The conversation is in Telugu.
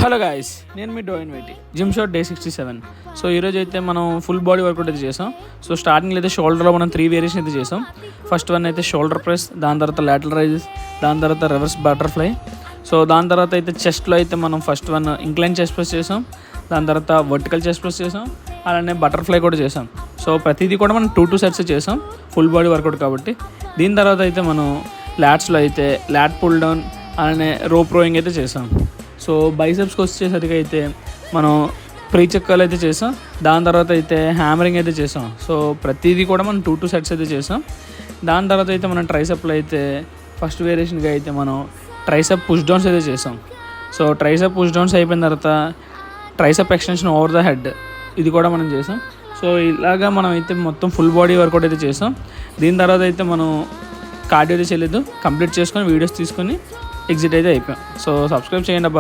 హలో గాయస్, నేను మీ డోయిన్ వెయిటీ జిమ్ షాట్ డే 67. సో ఈరోజు అయితే మనం ఫుల్ బాడీ వర్కౌట్ అయితే చేసాం. సో స్టార్టింగ్లో అయితే షోల్డర్లో మనం 3 వేరియేషన్ అయితే చేసాం. ఫస్ట్ వన్ అయితే షోల్డర్ ప్రెస్, దాని తర్వాత లాటరల్ రైజెస్, దాని తర్వాత రివర్స్ బటర్ఫ్లై. సో దాని తర్వాత అయితే చెస్ట్లో అయితే మనం first one incline chest press చేసాం, దాని తర్వాత వర్టికల్ చెస్ట్ ప్రెస్ చేసాం, అలానే బటర్ఫ్లై కూడా చేసాం. సో ప్రతిదీ కూడా మనం 2 సెట్స్ చేసాం ఫుల్ బాడీ వర్కౌట్ కాబట్టి. దీని తర్వాత అయితే మనం ల్యాట్స్లో అయితే ల్యాట్ పుల్ డౌన్, అలానే రోప్ రోయింగ్ అయితే చేసాం. సో బైసెప్స్కి వచ్చేసరికి అయితే మనం ప్రీ చెక్కలు అయితే చేసాం, దాని తర్వాత అయితే హ్యామరింగ్ అయితే చేసాం. సో ప్రతిదీ కూడా మనం 2 సెట్స్ అయితే చేసాం. దాని తర్వాత అయితే మనం ట్రైసెప్లో అయితే ఫస్ట్ వేరియేషన్గా అయితే మనం ట్రైసెప్ పుష్ డౌన్స్ అయితే చేసాం. సో ట్రైసెప్ పుష్ డౌన్స్ అయిపోయిన తర్వాత tricep extension over the head, ఇది కూడా మనం చేసాం. సో ఇలాగా మనం అయితే మొత్తం ఫుల్ బాడీ వర్కౌట్ అయితే చేసాం. దీని తర్వాత అయితే మనం కార్డియో అయితే చేయలేదు, కంప్లీట్ చేసుకొని వీడియోస్ తీసుకొని ఎగ్జిట్ అయితే అయిపోయాం. సో సబ్స్క్రైబ్ చేయండి అబ్బా.